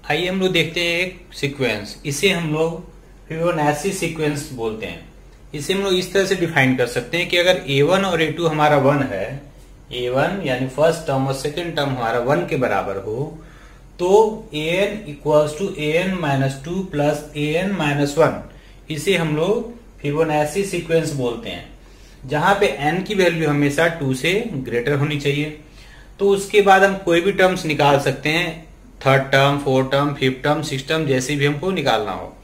आइए हम लोग देखते हैं एक सीक्वेंस। इसे हम लोग फिबोनाची सीक्वेंस बोलते हैं। इसे हम लोग इस तरह से डिफाइन कर सकते हैं कि अगर a1 और a2 हमारा 1 है, a1 यानी फर्स्ट टर्म और सेकंड टर्म हमारा 1 के बराबर हो, तो an equals to an minus 2 plus an minus 1, इसे हम लोग फिबोनाची सीक्वेंस बोलते हैं, जहां पे n की वैल्यू हमेशा 2 से ग्रेटर होनी चाहिए। तो उसके बाद हम कोई भी टर्म्स निकाल सकते हैं, third term, fourth term, fifth term, six term, जैसे भी हमको निकालना हो।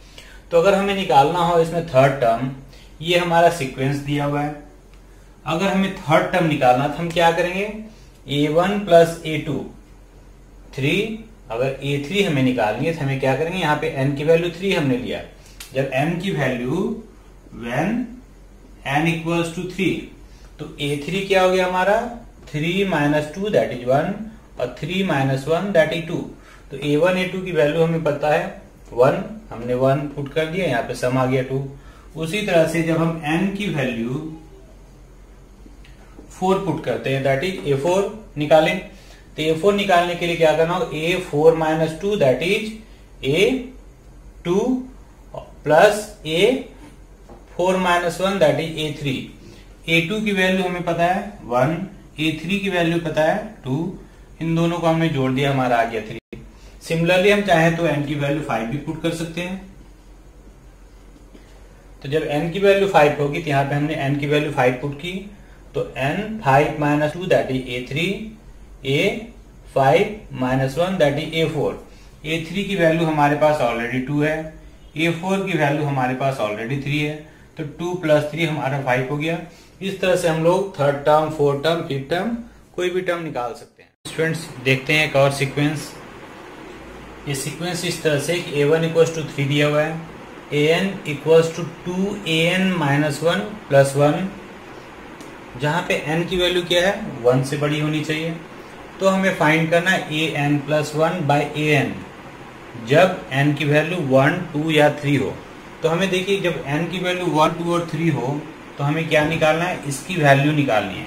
तो अगर हमें निकालना हो इसमें थर्ड टर्म, ये हमारा सीक्वेंस दिया हुआ है। अगर हमें थर्ड टर्म निकालना तो हम क्या करेंगे, a1 प्लस a2 3। अगर a3 हमें निकालनी है तो हमें क्या करेंगे, यहाँ पे n की वैल्यू 3 हमने लिया। जब n की value when n equals to 3, तो a3 क्या हो गया हमारा 3 माइनस 2 दैट इज 1 और 3 माइनस 1 दैट इज 2। तो a1 a2 की वैल्यू हमें पता है 1, हमने 1 पुट कर दिया, यहाँ पे सम आ गया 2। उसी तरह से जब हम n की वैल्यू 4 पुट करते हैं दैट इज a4 निकालें, तो a4 निकालने के लिए क्या करना होगा, a4 minus 2 that is a2 plus a4 minus 1 that is a3। a2 की वैल्यू हमें पता है 1, a3 की वैल्यू पता है 2, इन दोनों को हमने जोड़ दिया, हमारा आ गया 3। सिमिलरली हम चाहें तो n की वैल्यू 5 भी पुट कर सकते हैं। तो जब n की वैल्यू 5 होगी तो यहाँ पे हमने n की वैल्यू 5 पुट की, तो n 5 minus 2 that is a3, a5 minus 1 that is a4। a3 की वैल्यू हमारे पास ऑलरेडी 2 है, a4 की वैल्यू हमारे पास ऑलरेडी 3 है, तो 2 प्लस 3 हमारा 5 हो गया। इस तरह से हम लोग third term, fourth term, fifth term, कोई भी टर्म निकाल सकते हैं। स्टूडेंट्स देखते हैं एक और सीक्वेंस। ये सीक्वेंस इस तरह से कि a1 इक्वल्स टू 3 दिया हुआ है, an equals to 2an minus 1 plus 1, जहां पे n की वैल्यू क्या है 1 से बड़ी होनी चाहिए। तो हमें फाइंड करना है an प्लस 1 बाई an जब n की वैल्यू 1, 2 या 3 हो। तो हमें देखिए जब n की वैल्यू 1, 2 और 3 हो तो हमें क्या निकालना है, इसकी वैल्यू निकालनी है।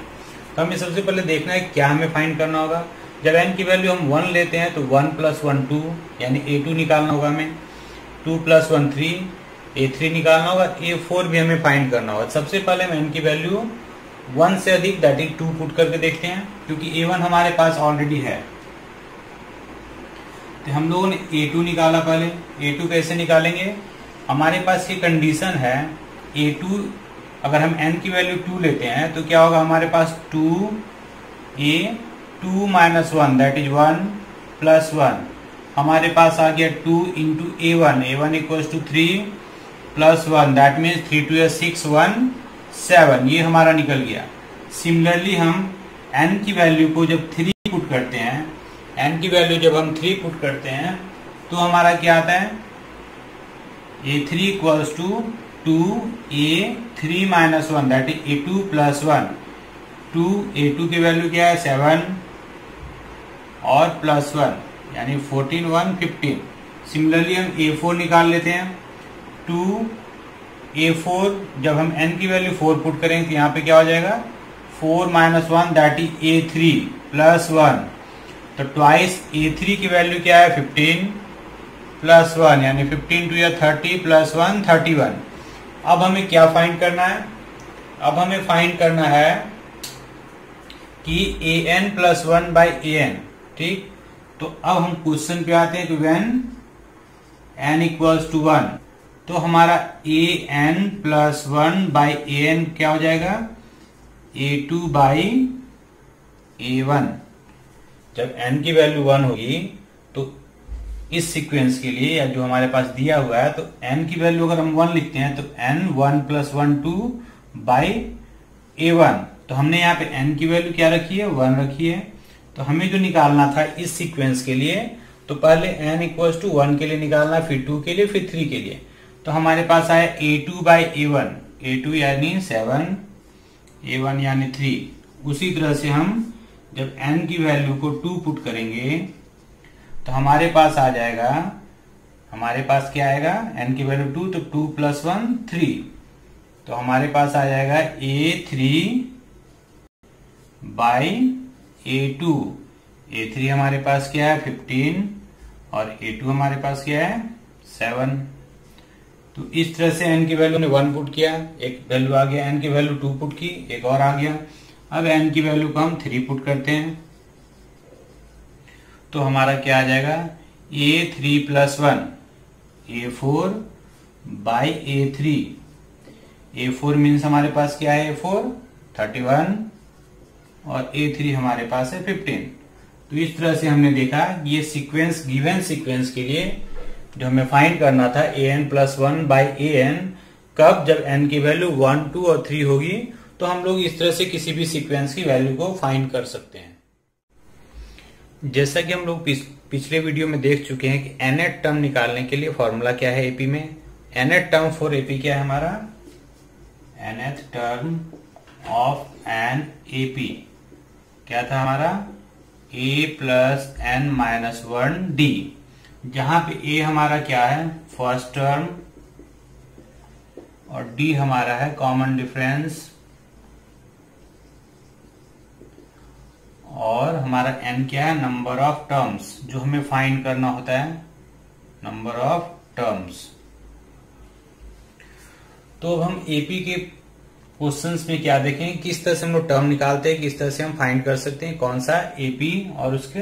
तो हमें सबसे पहले देखना है क्या हमें फाइंड करना होगा। जब n की वैल्यू हम 1 लेते हैं तो 1 प्लस 1 2, यानी a2 निकालना होगा हमें, 2 प्लस 1 3, a3 निकालना होगा, a4 भी हमें फाइंड करना होगा। सबसे पहले हम n की वैल्यू 1 से अधिक दैट इज 2 पुट करके देखते हैं, क्योंकि a1 हमारे पास ऑलरेडी है। तो हम लोगों ने a2 निकाला। पहले a2 कैसे निकालेंगे, हमारे पास ये कंडीशन है a2, अगर हम n की वैल्यू 2 लेते हैं तो क्या होगा हमारे पास 2 माइनस 1 दैट इज 1 प्लस 1, हमारे पास आ गया 2 into a1 equals to 3 plus 1 that means 3 2 6 1 7, ये हमारा निकल गया। सिमिलरली हम n की वैल्यू को जब 3 पुट करते हैं, n की वैल्यू जब हम 3 पुट करते हैं तो हमारा क्या आता है, a3 equals to 2a3 minus 1 that is a2 plus 1। a2 की वैल्यू क्या है 7 और प्लस 1 यानी 14 1 15। सिमिलरली हम a4 निकाल लेते हैं, 2a4 जब हम n की वैल्यू 4 पुट करेंगे तो यहाँ पे क्या हो जाएगा 4 minus 1 that is a3 plus 1। तो ट्वाइस a3 की वैल्यू क्या है 15 प्लस 1 यानी 15 2 या 30 प्लस 1 31। अब हमें क्या फाइंड करना है, अब हमें फाइंड करना है कि an प्लस 1 बाई an, ठीक। तो अब हम क्वेश्चन पे आते हैं कि व्हेन n इक्वल्स टू 1, तो हमारा an प्लस 1 बाई an क्या हो जाएगा a2 बाई a1। जब n की वैल्यू 1 होगी तो इस सीक्वेंस के लिए या जो हमारे पास दिया हुआ है, तो n की वैल्यू अगर हम 1 लिखते हैं तो n 1 प्लस 1 2 बाई a1। तो हमने यहाँ पे n की वैल्यू क्या रखी है 1 रखी है। तो हमें जो निकालना था इस सीक्वेंस के लिए, तो पहले n इक्वल्स टू 1 के लिए निकालना, फिर 2 के लिए, फिर 3 के लिए। तो हमारे पास आया a2 बाई a1, a2 यानी 7, a1 यानी 3। उसी तरह से हम जब n की वैल्यू को 2 पुट करेंगे तो हमारे पास आ जाएगा, हमारे पास क्या आएगा n की वैल्यू 2, तो 2 प्लस 1 3, तो हमारे पास आ जाएगा a3 बाई a2। a3 हमारे पास क्या है 15 और A2 हमारे पास क्या है 7। तो इस तरह से n की वैल्यू ने 1 पुट किया, एक वैल्यू आ गया, n की वैल्यू 2 पुट की, एक और आ गया। अब n की वैल्यू को हम 3 पुट करते हैं तो हमारा क्या आ जाएगा A3 + 1 A4 by A3। A4 means हमारे पास क्या है A4 31 और A3 हमारे पास है 15। तो इस तरह से हमने देखा ये सीक्वेंस गिवन सीक्वेंस के लिए जो हमें फाइंड करना था an + 1 बाई an, कब जब n की वैल्यू 1, 2 और 3 होगी तो हम लोग इस तरह से किसी भी सीक्वेंस की वैल्यू को फाइंड कर सकते हैं। जैसा कि हम लोग पिछले वीडियो में देख चुके हैं कि nth टर्म निकालने के लिए फॉर्मूला क्या है एपी में। nth टर्म फॉर एपी क्या है हमारा, nth term of an AP क्या था हमारा a + n - 1 d, जहां पे a हमारा क्या है फर्स्ट टर्म और d हमारा है कॉमन डिफरेंस और हमारा n क्या है नंबर ऑफ टर्म्स जो हमें फाइंड करना होता है, नंबर ऑफ टर्म्स। तो अब हम एपी के क्वेश्चंस में क्या देखें, किस तरह से हम लोग टर्म निकालते हैं, किस तरह से हम फाइंड कर सकते हैं कौन सा एपी और उसके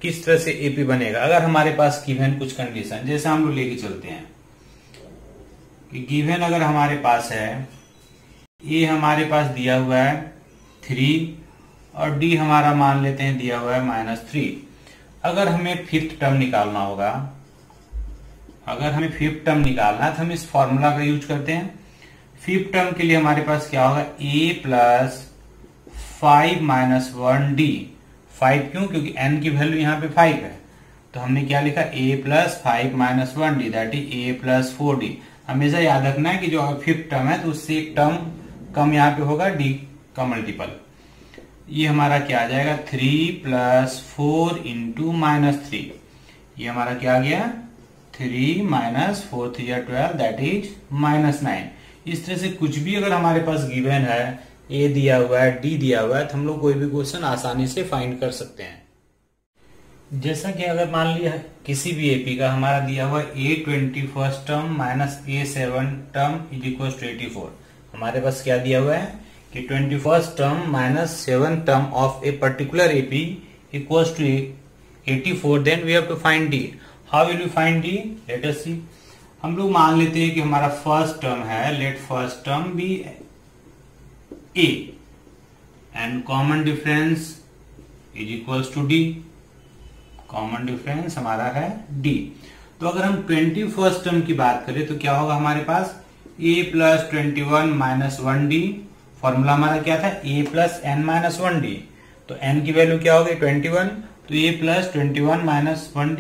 किस तरह से एपी बनेगा। अगर हमारे पास गिवन कुछ कंडीशन जैसे हम लोग लेके चलते हैं कि गिवन अगर हमारे पास है ए हमारे पास दिया हुआ है 3 और डी हमारा मान लेते हैं दिया हुआ है -3। अगर हमें फिफ्थ टर्म निकालना होगा, अगर हमें फिफ्थ टर्म निकालना है तो हम इस फॉर्मूला का यूज करते हैं। फिफ्थ टर्म के लिए हमारे पास क्या होगा a + 5 - 1 d। 5 क्यों, क्योंकि n की वैल्यू यहाँ पे 5 है तो हमने क्या लिखा a + 5 - 1 d that is a + 4d। हमेशा याद रखना है कि जो फिफ्थ टर्म है तो उससे एक टर्म कम यहाँ पे होगा d का मल्टीपल। ये हमारा क्या आ जाएगा 3 + 4 × -3। ये हमारा क्या आ गया 3 - 4 3 = 12 दैट इज -9। इस तरह से कुछ भी अगर हमारे पास गिवन है a दिया हुआ है d दिया हुआ है तो हम लोग कोई भी क्वेश्चन आसानी से फाइंड कर सकते हैं। जैसा कि अगर मान लिया किसी भी एपी का हमारा दिया हुआ a21 टर्म -a7 टर्म = 84। हमारे पास क्या दिया हुआ है कि 21 term -7 term of a particular AP = 84, then we have to find D. How will we find D, let us see. हम लोग मान लेते हैं कि हमारा फर्स्ट टर्म है, let first term be a and common difference = D. Common difference हमारा है डी। तो अगर हम 21st टर्म की बात करें तो क्या होगा हमारे पास a + 21 - 1 d। फॉर्मूला हमारा क्या था a + n - 1 d। तो n की वैल्यू क्या होगी 21, तो a + 21 - 1 d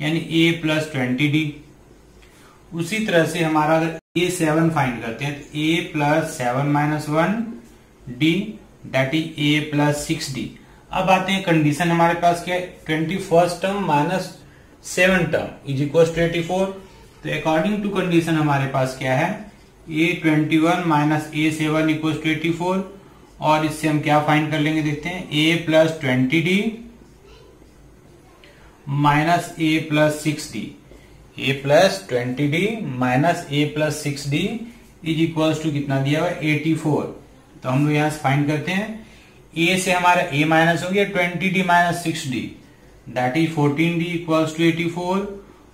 यानी a + 20 d। उसी तरह से हमारा अगर a7 फाइंड करते हैं तो a + 7 - 1 d that is a + 6 d। अब आते हैं कंडीशन हमारे पास क्या है 21st टर्म -7 टर्म = 84। तो अकॉर्डिंग टू कंडीशन हमारे पास क्या है a21 - a7 = 84 और इससे हम क्या फाइंड कर लेंगे देखते हैं a + 20d - a + 6d। a + 20d - a + 6d = कितना दिया हुआ है 84। तो हम लोग यहां से फाइंड करते हैं a से हमारा a माइनस हो गया 20d - 6d that is 14d = 84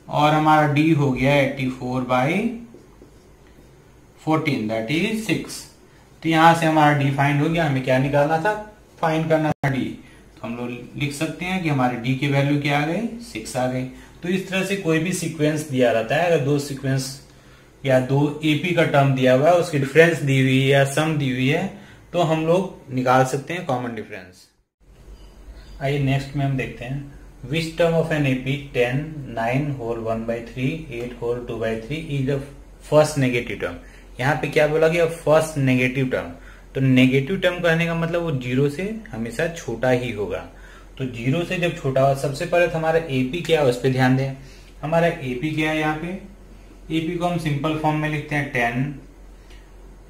और हमारा d हो गया 84/14 दैट इज 6। तो यहां से हमारा d फाइंड हो गया। हमें क्या निकालना था, फाइंड करना था d। तो हम लोग लिख सकते हैं कि हमारे d की वैल्यू क्या आ गई 6 आ गई। तो इस तरह से कोई भी सीक्वेंस दिया रहता है, अगर दो सीक्वेंस या दो एपी का टर्म दिया हुआ है उसकी डिफरेंस दी हुई है या सम दी हुई है तो हम लोग निकाल सकते हैं कॉमन डिफरेंस। आइए नेक्स्ट में हम देखते हैं which term of an AP 10 9 whole 1/3 8 whole 2/3 is the first negative term. यहाँ पे क्या बोला गया फर्स्ट नेगेटिव टर्म। तो नेगेटिव टर्म कहने का मतलब वो 0 से हमेशा छोटा ही होगा। तो 0 से जब छोटा हो, सबसे पहले तो हमारा एपी क्या है उस पर ध्यान दें। हमारा एपी क्या है, यहाँ पे एपी को हम सिंपल फॉर्म में लिखते हैं 10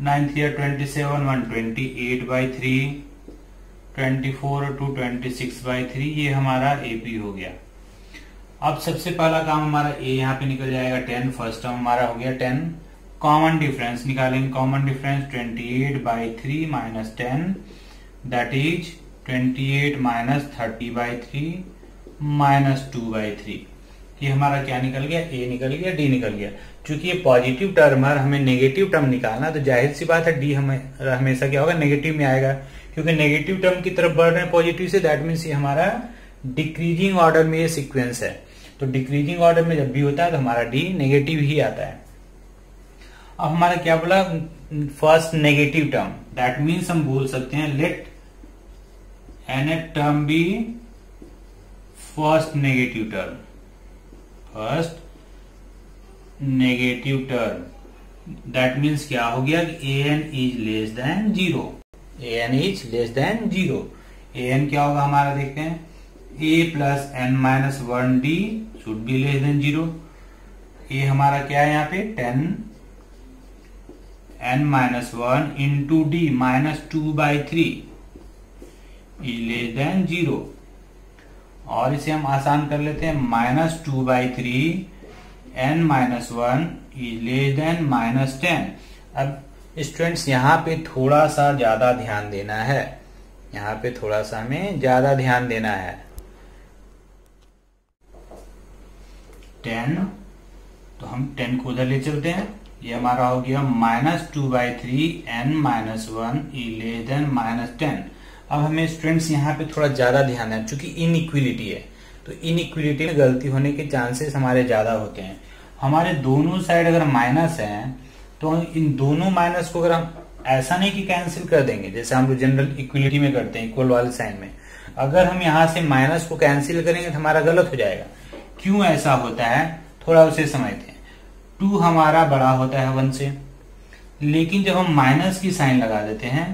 9 3 27 128/3 24 2 26/3 ये हमारा एपी हो गया। अब सबसे पहला काम हमारा ए यहाँ पे निकल जाएगा 10, फर्स्ट टर्म हमारा हो गया 10। कॉमन डिफरेंस निकालेंगे, common difference 28/3 minus 10 that is 28 minus 30/3 minus 2/3। ये हमारा क्या निकल गया, ए निकल गया, डी निकल गया। चूंकि ये पॉजिटिव टर्म है, हमें नेगेटिव टर्म निकालना, तो जाहिर सी बात है डी हमें हमेशा क्या होगा, नेगेटिव में आएगा, क्योंकि नेगेटिव टर्म की तरफ बढ़ रहे हैं पॉजिटिव से, दैट मीन्स ये हमारा डिक्रीजिंग ऑर्डर में ये सीक्वेंस है। तो डिक्रीजिंग ऑर्डर में जब भी होता है तो हमारा डी नेगेटिव ही आता है। अब हमारा क्या बोला, first negative term, that means हम बोल सकते हैं let nth term be first negative term, first negative term, that means क्या हो गया कि an is less than 0, an is less than 0। an क्या होगा हमारा, देखते हैं, a plus n minus 1d should be less than 0। a हमारा क्या है यहाँ पे 10 n minus 1 into d minus 2/3 is less than 0। और इसे हम आसान कर लेते हैं, minus 2/3 n minus 1 is less then minus 10। अब स्टूडेंट्स यहाँ पे थोड़ा सा ज्यादा ध्यान देना है, यहाँ पे थोड़ा सा हमें ज्यादा ध्यान देना है। 10, तो हम 10 को उधर ले चलते हैं, ये हमारा हो गया minus 2/3 n minus 1 is less then minus 10। अब हमें स्टूडेंट्स यहाँ पे थोड़ा ज्यादा ध्यान देना, चूंकि इनइक्विलिटी है, तो इनइक्विलिटी में गलती होने के चांसेस हमारे ज्यादा होते हैं। हमारे दोनों साइड अगर माइनस है तो इन दोनों माइनस को अगर हम ऐसा नहीं कि कैंसिल कर देंगे, जैसे हम लोग जनरल इक्विलिटी में करते हैं इक्वल वाले साइन में, अगर हम यहाँ से माइनस को कैंसिल करेंगे तो हमारा गलत हो जाएगा। क्यों ऐसा होता है थोड़ा उसे समझते हैं। 2 हमारा बड़ा होता है 1 से, लेकिन जब हम माइनस की साइन लगा देते हैं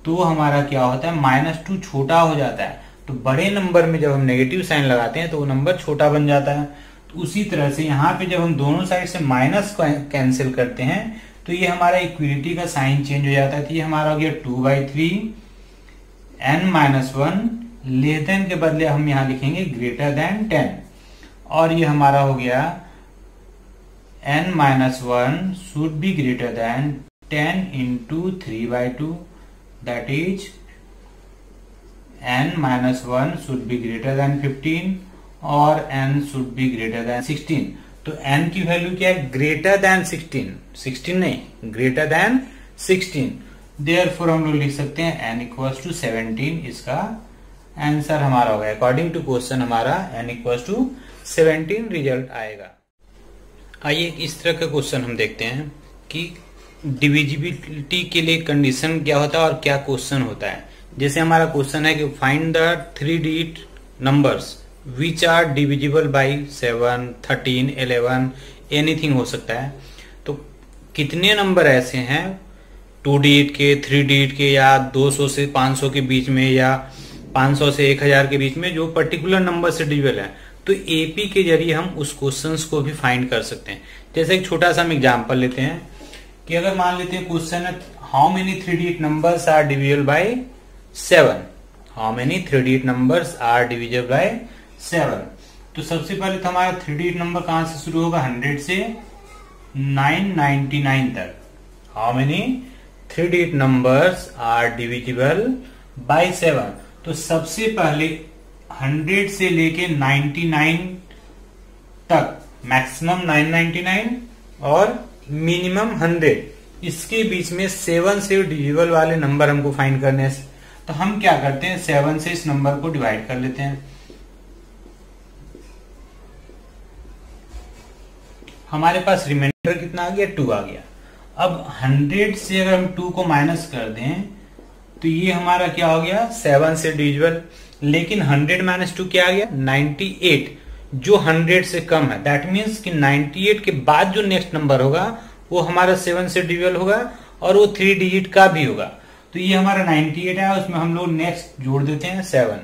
तो हमारा क्या होता है, -2 छोटा हो जाता है। तो बड़े नंबर में जब हम नेगेटिव साइन लगाते हैं तो वो नंबर छोटा बन जाता है। तो उसी तरह से यहाँ पे जब हम दोनों साइड से माइनस को कैंसिल करते हैं तो ये हमारा इक्विलिटी का साइन चेंज हो जाता है। तो ये हमारा हो गया 2/3 n माइनस 1 लेस देन के बदले हम यहाँ लिखेंगे ग्रेटर देन 10, और ये हमारा हो गया n minus 1 should be greater than 10 into 3/2 that is n minus 1 should be greater than 15 और n should be greater than 16। तो n की वैल्यू क्या है, ग्रेटर देन 16 नहीं, ग्रेटर देन 16। देयरफॉर हम लोग लिख सकते हैं n इक्वल्स टू 17। इसका आंसर हमारा होगा अकॉर्डिंग टू क्वेश्चन हमारा n इक्वल्स टू 17 रिजल्ट आएगा। आइए इस तरह का क्वेश्चन हम देखते हैं कि डिविजिबिलिटी के लिए कंडीशन क्या होता है और क्या क्वेश्चन होता है। जैसे हमारा क्वेश्चन है कि find the 3 digit numbers which are divisible by 7, 13, 11 anything हो सकता है। तो कितने नंबर ऐसे हैं 2 डिजिट के, 3 डिजिट के, या 200 से 500 के बीच में, या 500 से 1000 के बीच में, जो पर्टिकुलर नंबर से डिविजिबल है। तो एपी के जरिए हम उस क्वेश्चंस को भी फाइंड कर सकते हैं। जैसे एक छोटा सा हम एग्जांपल लेते हैं कि अगर मान लेते हैं क्वेश्चन है how many 3 digit numbers are divisible by 7, how many 3 digit numbers are divisible by 7। तो सबसे पहले तो हमारा 3 डिजिट नंबर कहां से शुरू होगा, 100 से 999 तक। How many 3 digit numbers are divisible by 7। तो सबसे पहले 100 से लेके 99 तक, मैक्सिमम 999 और मिनिमम 100, इसके बीच में 7 से डिविजिबल वाले नंबर हमको फाइंड करने हैं। तो हम क्या करते हैं, 7 से इस नंबर को डिवाइड कर लेते हैं। हमारे पास रिमाइंडर कितना आ गया, 2 आ गया। अब 100 से अगर हम 2 को माइनस कर दें तो ये हमारा क्या हो गया, 7 से डिविजिबल। लेकिन 100 माइनस 2 क्या आ गया, 98, जो 100 से कम है। दैट मीन्स कि 98 के बाद जो नेक्स्ट नंबर होगा वो हमारा 7 से डिविजिबल होगा और वो 3 डिजिट का भी होगा। तो ये हमारा 98 है, उसमें हम लोग नेक्स्ट जोड़ देते हैं 7।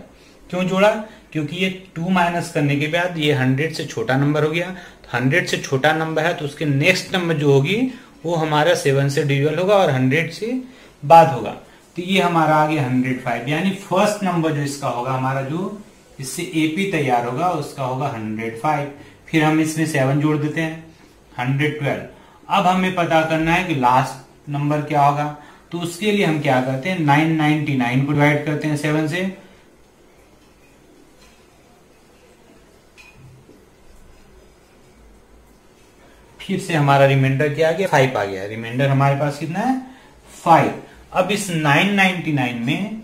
क्यों जोड़ा, क्योंकि ये 2 माइनस करने के बाद ये 100 से छोटा नंबर हो गया। 100 से छोटा नंबर है तो उसके नेक्स्ट नंबर जो होगी वो हमारा 7 से डिविजिबल होगा और 100 से बाद होगा। तो ये हमारा आ गया 105, यानी फर्स्ट नंबर जो इसका होगा हमारा जो इससे एपी तैयार होगा, उसका होगा 105। फिर हम इसमें 7 जोड़ देते हैं, 112। अब हमें पता करना है कि लास्ट नंबर क्या होगा, तो उसके लिए हम क्या करते हैं, 999 को डिवाइड करते हैं 7 से, फिर से हमारा रिमाइंडर क्या आ गया, 5 आ गया। रिमाइंडर हमारे पास कितना है, 5। अब इस 999 में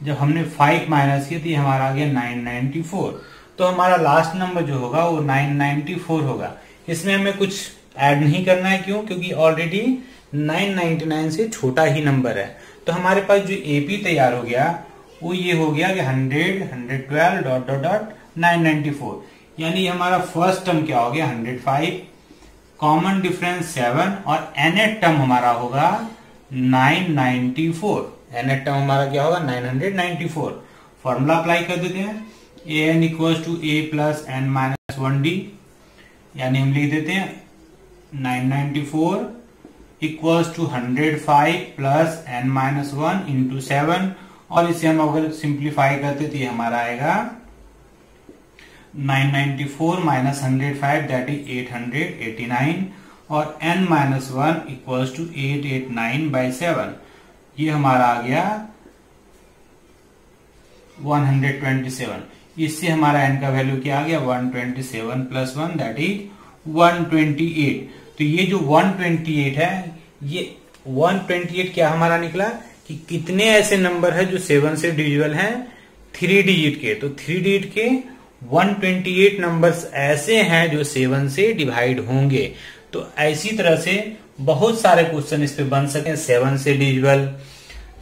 जब हमने 5 माइनस किया तो ये हमारा आ गया 994। तो हमारा लास्ट नंबर जो होगा वो 994 होगा। इसमें हमें कुछ ऐड नहीं करना है, क्यों, क्योंकि ऑलरेडी 999 से छोटा ही नंबर है। तो हमारे पास जो एपी तैयार हो गया वो ये हो गया कि 100, 112 डॉट डॉट डॉट 994, यानी हमारा फर्स्ट टर्म क्या हो गया 105, कॉमन डिफरेंस 7 और nth टर्म हमारा होगा 994। nth टर्म हमारा क्या होगा 994। फॉर्मूला अप्लाई कर देते हैं, an equals to a plus n minus 1d, यानी हम लिख देते हैं 994 equals to 105 plus n minus 1 into 7, और इसे हम अगर सिंप्लीफाई करते तो ये हमारा आएगा 994 माइनस 105 दैट इज 889, और n minus 1 equals to 889 by 7, ये हमारा आ गया 127। इससे हमारा n का वैल्यू क्या आ गया 127 प्लस 1 दैट इज 128। तो ये जो 128 है, ये 128 क्या हमारा निकला कि कितने ऐसे नंबर है जो 7 से डिविजिबल हैं 3 डिजिट के। तो 3 डिजिट के 128 नंबर्स ऐसे हैं जो 7 से डिवाइड होंगे। तो ऐसी तरह से बहुत सारे क्वेश्चन इस पे बन सकते हैं, 7 से डिविजिबल,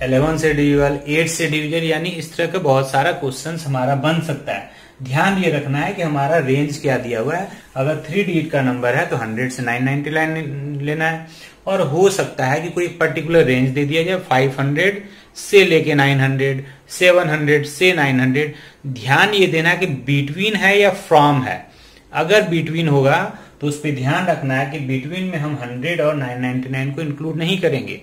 11 से डिविजिबल, 8 से डिविजिबल, यानी इस तरह का बहुत सारा क्वेश्चन हमारा बन सकता है। ध्यान ये रखना है कि हमारा रेंज क्या दिया हुआ है। अगर 3 डिजिट का नंबर है तो 100 से 999 लेना है, और हो सकता है कि कोई पर्टिकुलर रेंज दे दिया जाए 500 से लेके 900, 700 से 900। ध्यान ये देना है कि बिटवीन है या फ्रॉम है। अगर बिटवीन होगा तो उस पर ध्यान रखना है कि बिटवीन में हम 100 और 999 को इंक्लूड नहीं करेंगे।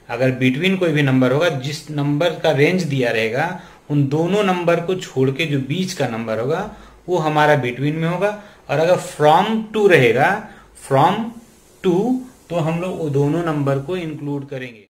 अगर बिटवीन कोई भी नंबर होगा, जिस नंबर का रेंज दिया रहेगा उन दोनों नंबर को छोड़ के जो बीच का नंबर होगा वो हमारा बिटवीन में होगा। और अगर फ्रॉम टू रहेगा, फ्रॉम टू, तो हम लोग वो दोनों नंबर को इंक्लूड करेंगे।